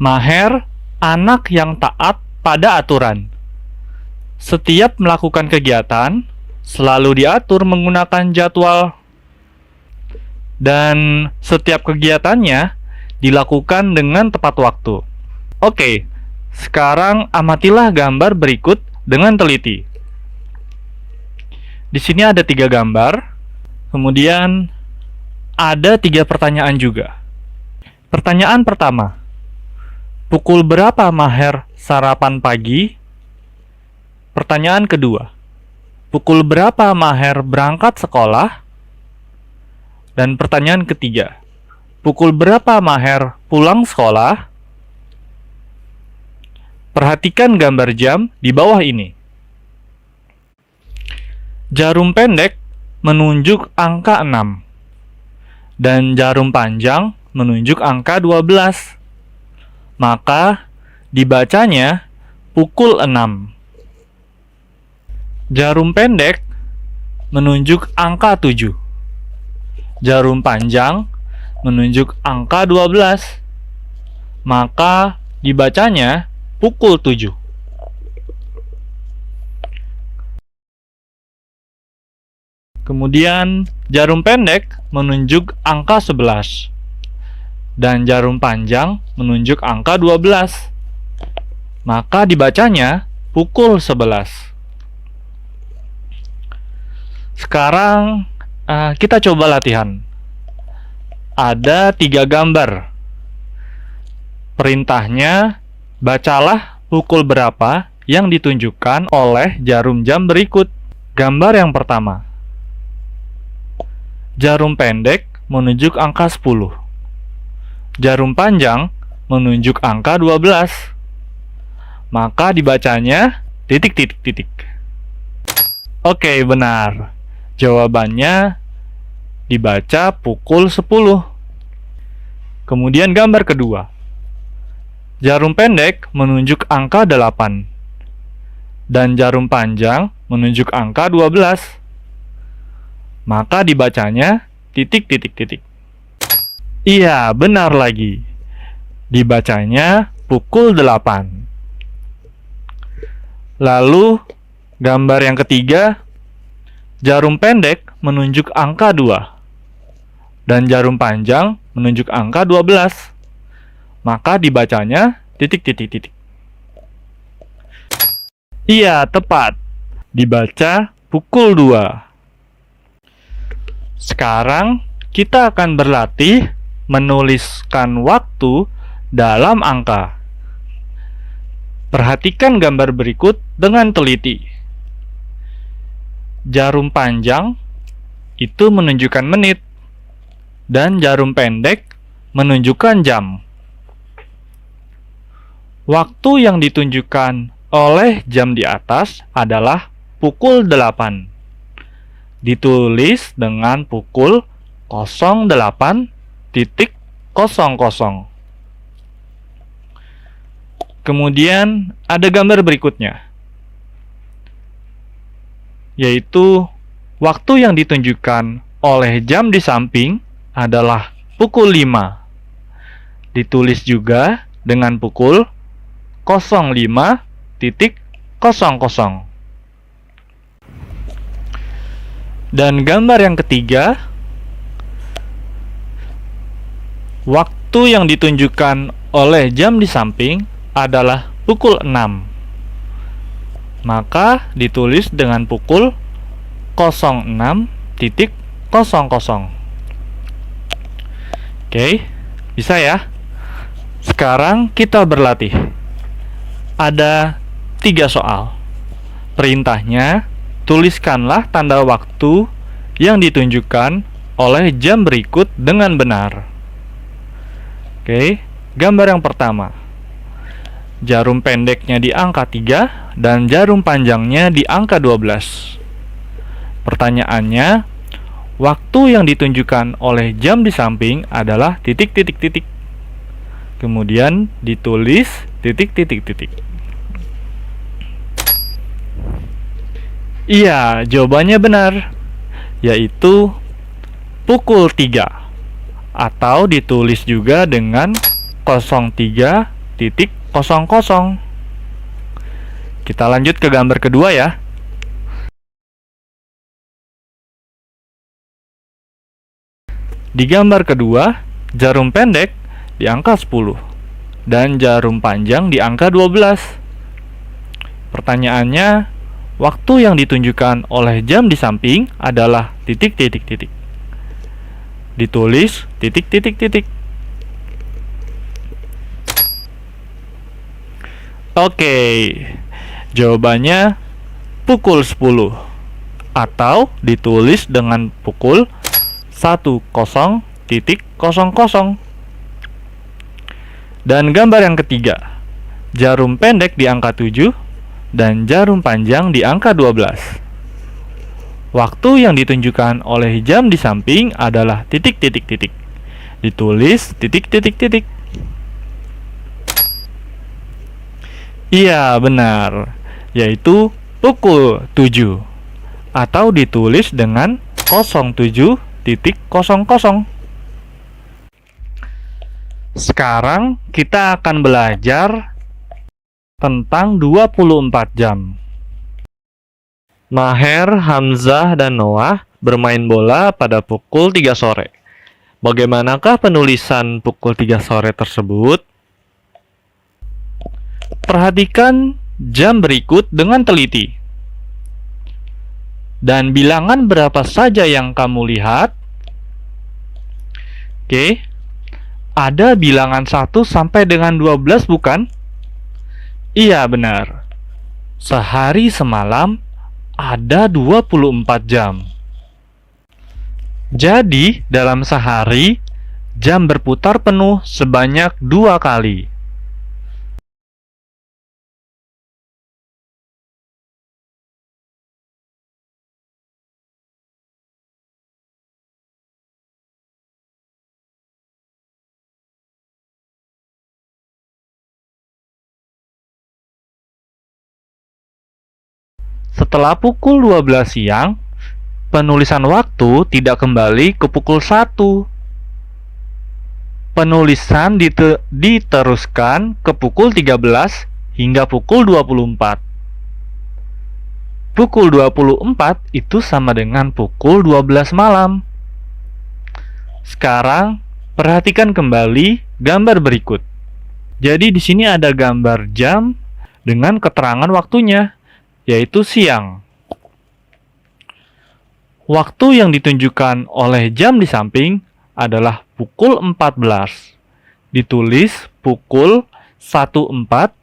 Maher, anak yang taat pada aturan. Setiap melakukan kegiatan, selalu diatur menggunakan jadwal. Dan setiap kegiatannya dilakukan dengan tepat waktu. Oke, sekarang amatilah gambar berikut dengan teliti. Di sini ada 3 gambar, kemudian ada 3 pertanyaan juga. Pertanyaan pertama, pukul berapa Maher sarapan pagi? Pertanyaan kedua, pukul berapa Maher berangkat sekolah? Dan pertanyaan ketiga, pukul berapa Maher pulang sekolah? Perhatikan gambar jam di bawah ini. Jarum pendek menunjuk angka 6 dan jarum panjang menunjuk angka 12. Maka dibacanya pukul 6. Jarum pendek menunjuk angka 7. Jarum panjang menunjuk angka 12. Maka dibacanya pukul 7. Kemudian jarum pendek menunjuk angka 11 dan jarum panjang menunjuk angka 12. Maka dibacanya pukul 11. Sekarang kita coba latihan. Ada 3 gambar. Perintahnya, bacalah pukul berapa yang ditunjukkan oleh jarum jam berikut. Gambar yang pertama. Jarum pendek menunjuk angka 10. Jarum panjang menunjuk angka 12. Maka dibacanya titik titik titik. Oke, benar. Jawabannya dibaca pukul 10. Kemudian gambar kedua. Jarum pendek menunjuk angka 8 dan jarum panjang menunjuk angka 12. Maka dibacanya titik titik titik. Iya, benar lagi. Dibacanya pukul 8. Lalu gambar yang ketiga, jarum pendek menunjuk angka 2 dan jarum panjang menunjuk angka 12. Maka dibacanya titik titik titik. Iya, tepat. Dibaca pukul 2. Sekarang kita akan berlatih menuliskan waktu dalam angka. Perhatikan gambar berikut dengan teliti. Jarum panjang itu menunjukkan menit dan jarum pendek menunjukkan jam. Waktu yang ditunjukkan oleh jam di atas adalah pukul 8. Ditulis dengan pukul 08.00. Kemudian ada gambar berikutnya, yaitu waktu yang ditunjukkan oleh jam di samping adalah pukul 5. Ditulis juga dengan pukul 05.00. Dan gambar yang ketiga, waktu yang ditunjukkan oleh jam di samping adalah pukul 6. Maka ditulis dengan pukul 06.00. Oke, bisa ya? Sekarang kita berlatih. Ada 3 soal. Perintahnya, tuliskanlah tanda waktu yang ditunjukkan oleh jam berikut dengan benar. Oke, gambar yang pertama. Jarum pendeknya di angka 3 dan jarum panjangnya di angka 12. Pertanyaannya, waktu yang ditunjukkan oleh jam di samping adalah titik titik titik. Kemudian ditulis titik titik titik. Iya, jawabannya benar, yaitu pukul 3, atau ditulis juga dengan 03.00. titik 00. Kita lanjut ke gambar kedua ya. Di gambar kedua, jarum pendek di angka 10 dan jarum panjang di angka 12. Pertanyaannya, waktu yang ditunjukkan oleh jam di samping adalah titik titik titik. Ditulis titik titik titik. Oke, jawabannya pukul 10 atau ditulis dengan pukul 10.00. Dan gambar yang ketiga, jarum pendek di angka 7 dan jarum panjang di angka 12. Waktu yang ditunjukkan oleh jam di samping adalah titik titik titik. Ditulis titik titik titik. Iya, benar, yaitu pukul 7 atau ditulis dengan 07.00. Sekarang kita akan belajar tentang 24 jam. Maher, Hamzah, dan Noah bermain bola pada pukul 3 sore. Bagaimanakah penulisan pukul 3 sore tersebut? Perhatikan jam berikut dengan teliti. Dan bilangan berapa saja yang kamu lihat? Oke, ada bilangan 1 sampai dengan 12 bukan? Iya, benar. Sehari semalam ada 24 jam. Jadi, dalam sehari, jam berputar penuh sebanyak 2 kali. Setelah pukul 12 siang, penulisan waktu tidak kembali ke pukul 1. Penulisan diteruskan ke pukul 13 hingga pukul 24. Pukul 24 itu sama dengan pukul 12 malam. Sekarang, perhatikan kembali gambar berikut. Jadi di sini ada gambar jam dengan keterangan waktunya, yaitu siang. Waktu yang ditunjukkan oleh jam di samping adalah pukul 14. Ditulis pukul 14.00.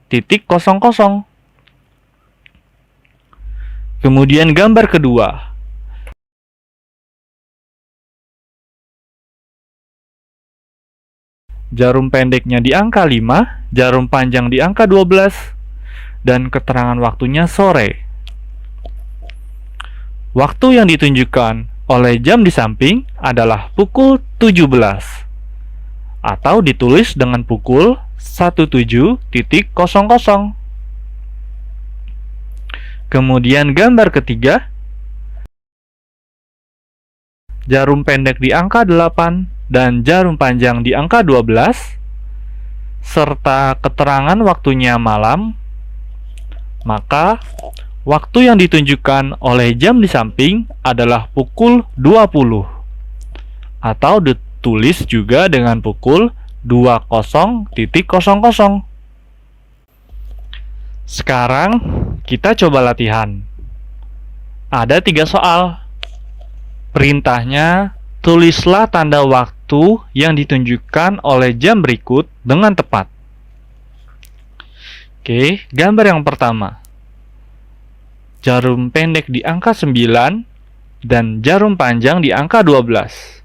Kemudian gambar kedua. Jarum pendeknya di angka 5, jarum panjang di angka 12. Dan keterangan waktunya sore. Waktu yang ditunjukkan oleh jam di samping adalah pukul 17 atau ditulis dengan pukul 17.00. Kemudian gambar ketiga, jarum pendek di angka 8 dan jarum panjang di angka 12 serta keterangan waktunya malam. Maka, waktu yang ditunjukkan oleh jam di samping adalah pukul 20 atau ditulis juga dengan pukul 20.00. Sekarang, kita coba latihan. Ada 3 soal. Perintahnya, tulislah tanda waktu yang ditunjukkan oleh jam berikut dengan tepat. Oke, gambar yang pertama. Jarum pendek di angka 9 dan jarum panjang di angka 12.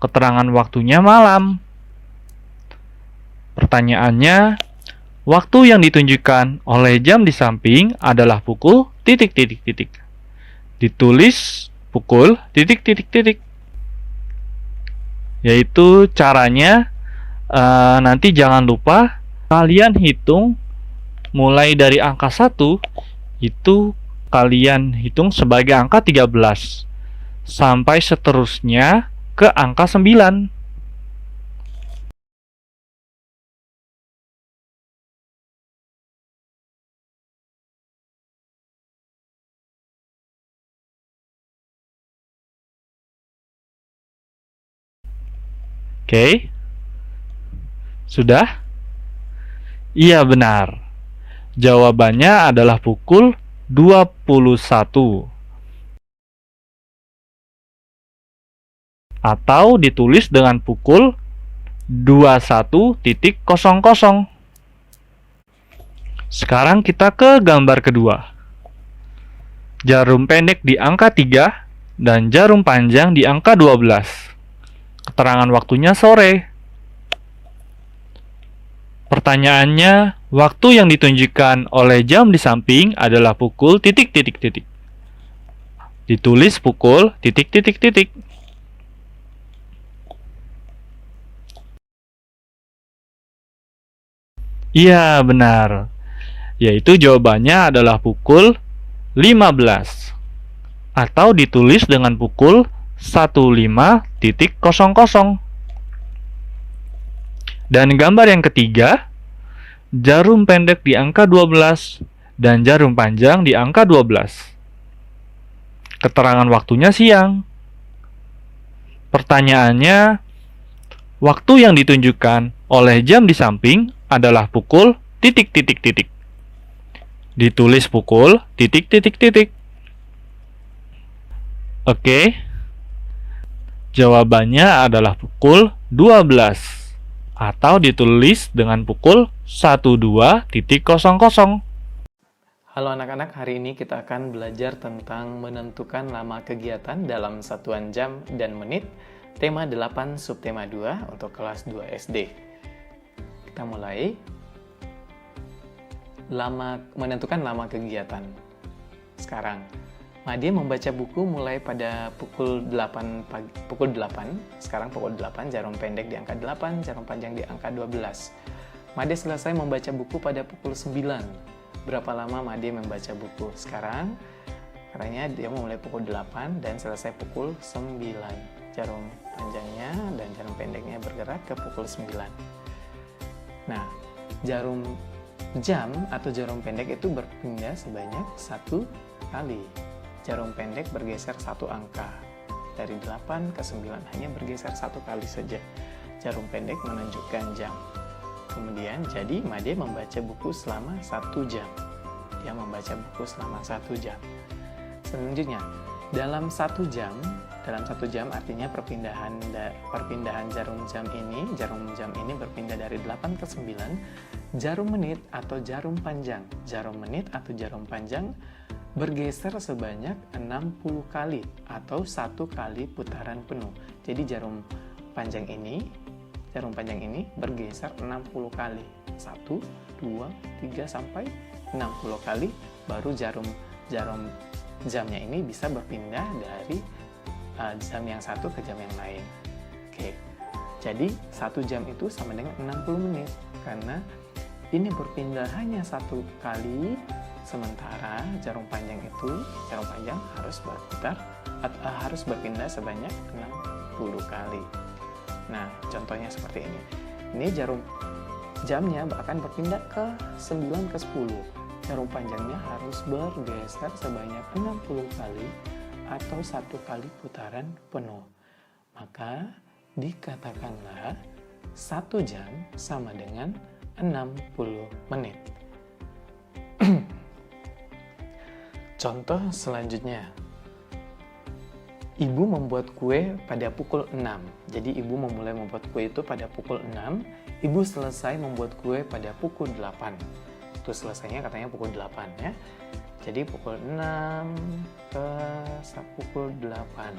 Keterangan waktunya malam. Pertanyaannya, waktu yang ditunjukkan oleh jam di samping adalah pukul titik titik titik. Ditulis pukul titik titik titik. Yaitu caranya, nanti jangan lupa kalian hitung mulai dari angka 1, itu kalian hitung sebagai angka 13 sampai seterusnya ke angka 9. Oke. Sudah? Iya, benar. Jawabannya adalah pukul 21. Atau ditulis dengan pukul 21.00. Sekarang kita ke gambar kedua. Jarum pendek di angka 3 dan jarum panjang di angka 12. Keterangan waktunya sore. Pertanyaannya, waktu yang ditunjukkan oleh jam di samping adalah pukul titik titik titik. Ditulis pukul titik titik titik. Iya, benar. Yaitu jawabannya adalah pukul 15. Atau ditulis dengan pukul 15.00. Dan gambar yang ketiga, jarum pendek di angka 12 dan jarum panjang di angka 12. Keterangan waktunya siang. Pertanyaannya, waktu yang ditunjukkan oleh jam di samping adalah pukul titik titik titik. Ditulis pukul titik titik titik. Oke. Jawabannya adalah pukul 12. Atau ditulis dengan pukul 12.00. Halo anak-anak, hari ini kita akan belajar tentang menentukan lama kegiatan dalam satuan jam dan menit, tema 8 subtema 2 untuk kelas 2 SD. Kita mulai. Menentukan lama kegiatan. Sekarang, Madya membaca buku mulai pada pukul 8, sekarang pukul 8, jarum pendek di angka 8, jarum panjang di angka 12. Madya selesai membaca buku pada pukul 9. Berapa lama Madya membaca buku? Sekarang, caranya dia mulai pukul 8 dan selesai pukul 9. Jarum panjangnya dan jarum pendeknya bergerak ke pukul 9. Nah, jarum jam atau jarum pendek itu berpindah sebanyak 1 kali. Jarum pendek bergeser 1 angka. Dari 8 ke 9 hanya bergeser 1 kali saja. Jarum pendek menunjukkan jam. Kemudian, jadi Madya membaca buku selama 1 jam. Dia membaca buku selama 1 jam. Selanjutnya, dalam 1 jam artinya perpindahan jarum jam ini berpindah dari 8 ke 9. Jarum menit atau jarum panjang bergeser sebanyak 60 kali atau 1 kali putaran penuh. Jadi jarum panjang ini bergeser 60 kali. 1, 2, 3 sampai 60 kali baru jarum jamnya ini bisa berpindah dari jam yang satu ke jam yang lain. Oke. Jadi 1 jam itu sama dengan 60 menit karena ini berpindah hanya 1 kali, sementara jarum panjang harus berpindah sebanyak 60 kali. Nah, contohnya seperti ini. Ini jarum jamnya akan berpindah ke 9 ke 10. Jarum panjangnya harus bergeser sebanyak 60 kali atau 1 kali putaran penuh. Maka dikatakanlah 1 jam sama dengan 60 menit. Contoh selanjutnya. Ibu membuat kue pada pukul 6. Jadi ibu memulai membuat kue itu pada pukul 6. Ibu selesai membuat kue pada pukul 8. Itu selesainya katanya pukul 8 ya. Jadi pukul 6 ke pukul 8.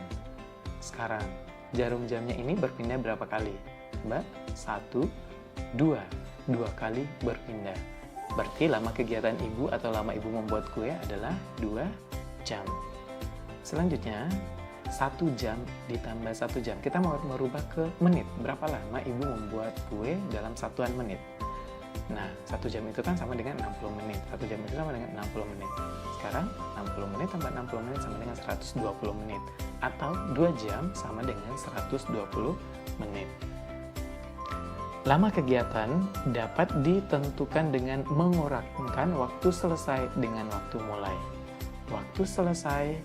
Sekarang, jarum jamnya ini berpindah berapa kali? Coba, 1, 2. 2 kali berpindah. Berarti lama kegiatan ibu atau lama ibu membuat kue adalah 2 jam. Selanjutnya, 1 jam ditambah 1 jam. Kita mau merubah ke menit. Berapa lama ibu membuat kue dalam satuan menit? Nah, 1 jam itu kan sama dengan 60 menit. 1 jam itu sama dengan 60 menit. Sekarang, 60 menit tambah 60 menit sama dengan 120 menit. Atau 2 jam sama dengan 120 menit. Lama kegiatan dapat ditentukan dengan mengurangkan waktu selesai dengan waktu mulai. Waktu selesai,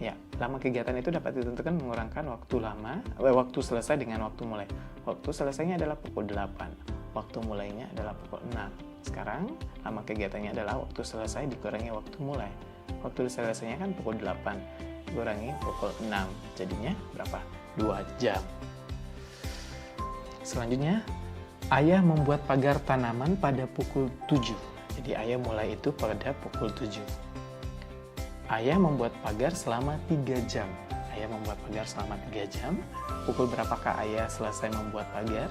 ya, lama kegiatan itu dapat ditentukan mengurangkan waktu selesai dengan waktu mulai. Waktu selesainya adalah pukul 8, waktu mulainya adalah pukul 6. Sekarang lama kegiatannya adalah waktu selesai dikurangi waktu mulai. Waktu selesainya kan pukul 8, dikurangi pukul 6, jadinya berapa? 2 jam. Selanjutnya, ayah membuat pagar tanaman pada pukul 7. Jadi ayah mulai itu pada pukul 7. Ayah membuat pagar selama 3 jam. Ayah membuat pagar selama 3 jam. Pukul berapakah ayah selesai membuat pagar?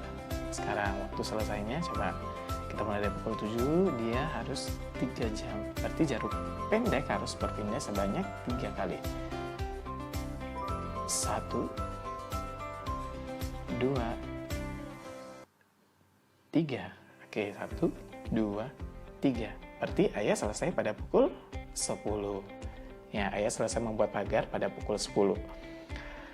Sekarang waktu selesainya, coba kita mulai dari pukul 7, dia harus 3 jam. Berarti jarum pendek harus berpindah sebanyak 3 kali. 1, 2, 3. Oke, 1, 2, 3. Berarti ayah selesai pada pukul 10. Ya, ayah selesai membuat pagar pada pukul 10.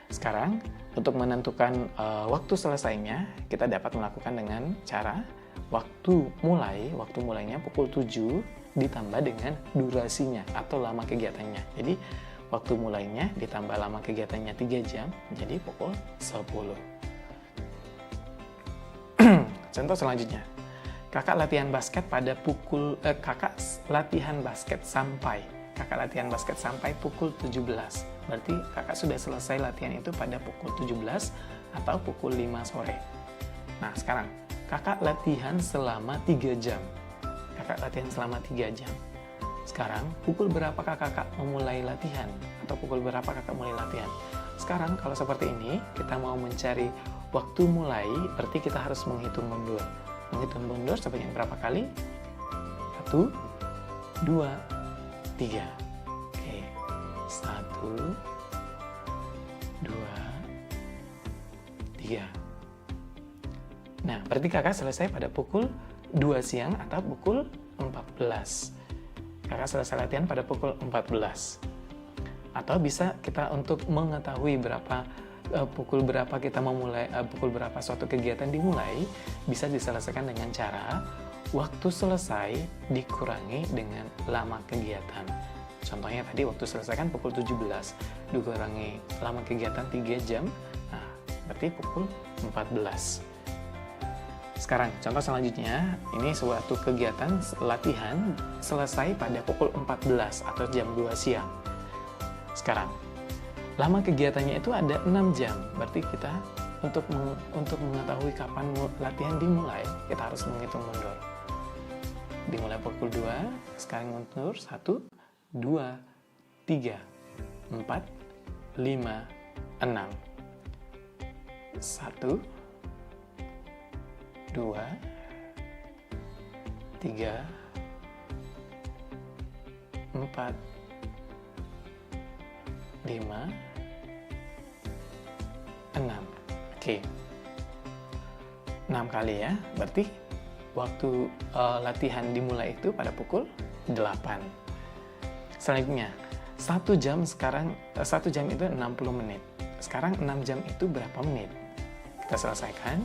Sekarang, untuk menentukan waktu selesainya, kita dapat melakukan dengan cara waktu mulainya pukul 7 ditambah dengan durasinya atau lama kegiatannya. Jadi, waktu mulainya ditambah lama kegiatannya 3 jam, jadi pukul 10. Contoh selanjutnya. Kakak latihan basket sampai pukul 17. Berarti kakak sudah selesai latihan itu pada pukul 17 atau pukul 5 sore. Nah, sekarang kakak latihan selama 3 jam. Kakak latihan selama 3 jam. Sekarang, pukul berapakah kakak memulai latihan? Atau pukul berapa kakak mulai latihan? Sekarang, kalau seperti ini, kita mau mencari waktu mulai, berarti kita harus menghitung mundur. Menghitung mundur sebanyak berapa kali? 1, 2, 3. Oke. 1, 2, 3. Nah, berarti kakak selesai pada pukul 2 siang atau pukul 14. Kakak selesai latihan pada pukul 14. Atau bisa kita untuk mengetahui pukul berapa kita memulai, pukul berapa suatu kegiatan dimulai, bisa diselesaikan dengan cara waktu selesai dikurangi dengan lama kegiatan. Contohnya tadi waktu selesai kan pukul 17, dikurangi lama kegiatan 3 jam, nah berarti pukul 14. Sekarang contoh selanjutnya, ini suatu kegiatan latihan selesai pada pukul 14 atau jam 2 siang. Sekarang, lama kegiatannya itu ada 6 jam, berarti kita untuk mengetahui kapan latihan dimulai, kita harus menghitung mundur. Dimulai pukul 2, sekarang mundur 1, 2, 3, 4, 5, 6. 1, 2, 3, 4, 5, 6. Oke. 6 kali ya. Berarti waktu latihan dimulai itu pada pukul 8. Selanjutnya, 1 jam sekarang 1 jam itu 60 menit. Sekarang 6 jam itu berapa menit? Kita selesaikan.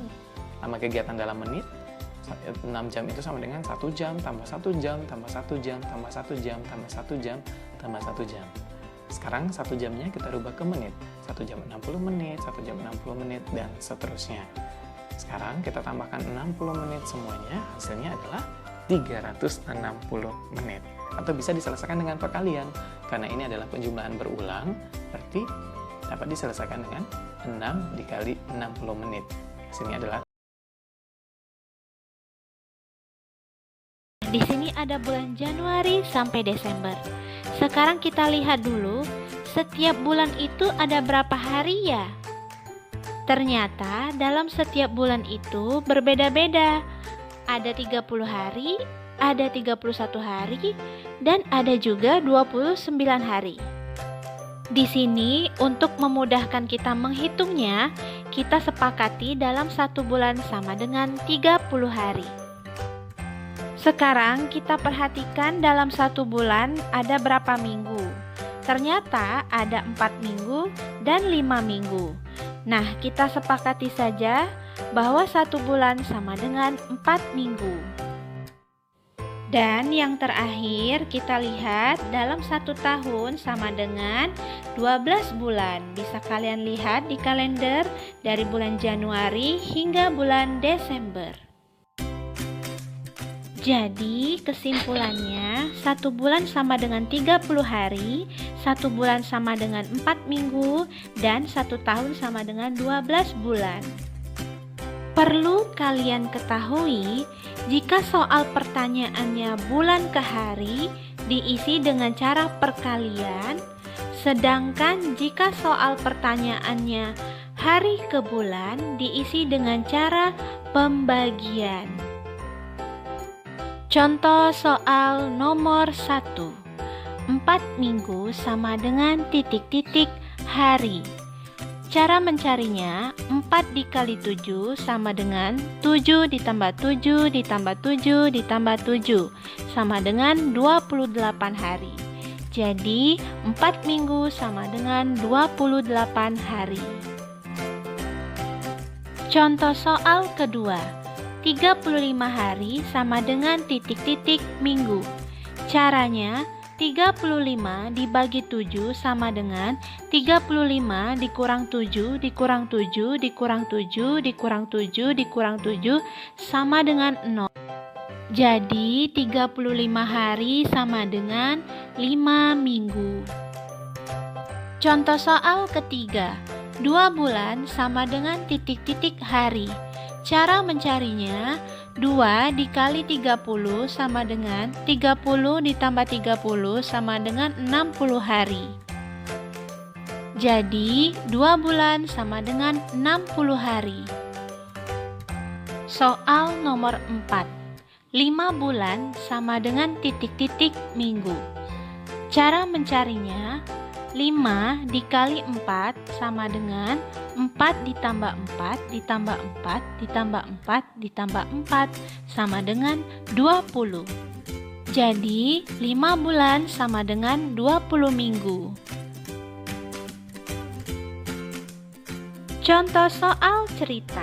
Lama kegiatan dalam menit. 6 jam itu sama dengan 1 jam tambah 1 jam tambah 1 jam tambah 1 jam tambah 1 jam tambah 1 jam. Sekarang 1 jamnya kita rubah ke menit. 1 jam 60 menit, 1 jam 60 menit, dan seterusnya. Sekarang kita tambahkan 60 menit semuanya, hasilnya adalah 360 menit. Atau bisa diselesaikan dengan perkalian. Karena ini adalah penjumlahan berulang, berarti dapat diselesaikan dengan 6 dikali 60 menit. Hasilnya adalah di sini ada bulan Januari sampai Desember. Sekarang kita lihat dulu, setiap bulan itu ada berapa hari ya? Ternyata dalam setiap bulan itu berbeda-beda. Ada 30 hari, ada 31 hari, dan ada juga 29 hari. Di sini untuk memudahkan kita menghitungnya, kita sepakati dalam satu bulan sama dengan 30 hari. Sekarang kita perhatikan dalam satu bulan ada berapa minggu. Ternyata ada 4 minggu dan 5 minggu. Nah, kita sepakati saja bahwa satu bulan sama dengan 4 minggu. Dan yang terakhir kita lihat dalam 1 tahun sama dengan 12 bulan. Bisa kalian lihat di kalender dari bulan Januari hingga bulan Desember. Jadi kesimpulannya 1 bulan sama dengan 30 hari, 1 bulan sama dengan 4 minggu, dan 1 tahun sama dengan 12 bulan. Perlu kalian ketahui, jika soal pertanyaannya bulan ke hari diisi dengan cara perkalian, sedangkan jika soal pertanyaannya hari ke bulan diisi dengan cara pembagian. Contoh soal nomor 1. 4 minggu sama dengan titik-titik hari. Cara mencarinya, 4 dikali 7 sama dengan 7 ditambah 7 ditambah 7 ditambah 7 sama dengan 28 hari. Jadi 4 minggu sama dengan 28 hari. Contoh soal kedua, 35 hari sama dengan titik-titik minggu. Caranya, 35 dibagi 7 sama dengan 35 dikurang 7 dikurang 7 dikurang 7 dikurang 7 dikurang 7 sama dengan 0. Jadi 35 hari sama dengan 5 minggu. Contoh soal ketiga, 2 bulan sama dengan titik-titik hari. Cara mencarinya, 2 dikali 30 sama dengan 30 ditambah 30 sama dengan 60 hari. Jadi 2 bulan sama dengan 60 hari. Soal nomor 4. 5 bulan sama dengan titik-titik minggu. Cara mencarinya, 5 dikali 4 sama dengan 4 ditambah 4 ditambah 4 ditambah 4 ditambah 4 sama dengan 20. Jadi 5 bulan sama dengan 20 minggu. Contoh soal cerita.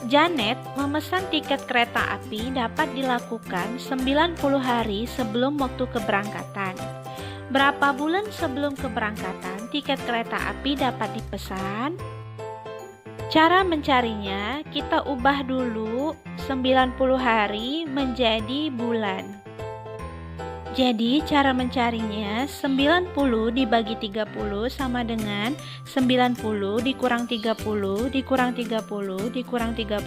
Janet memesan tiket kereta api dapat dilakukan 90 hari sebelum waktu keberangkatan. Berapa bulan sebelum keberangkatan tiket kereta api dapat dipesan? Cara mencarinya, kita ubah dulu 90 hari menjadi bulan. Jadi cara mencarinya 90 dibagi 30 sama dengan 90 dikurang 30 dikurang 30 dikurang 30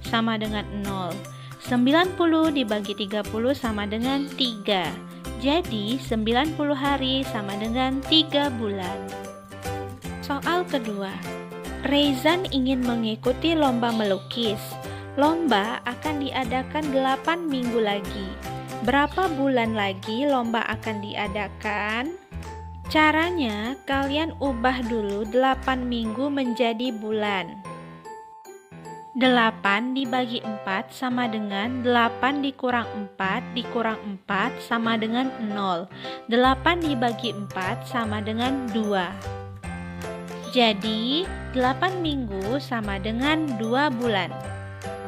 sama dengan 0. 90 dibagi 30 sama dengan 3. Jadi 90 hari sama dengan 3 bulan. Soal kedua. Reizan ingin mengikuti lomba melukis. Lomba akan diadakan 8 minggu lagi. Berapa bulan lagi lomba akan diadakan? Caranya, kalian ubah dulu 8 minggu menjadi bulan. 8 dibagi 4 sama dengan 8 dikurang 4 dikurang 4 sama dengan 0. 8 dibagi 4 sama dengan 2. Jadi 8 minggu sama dengan 2 bulan.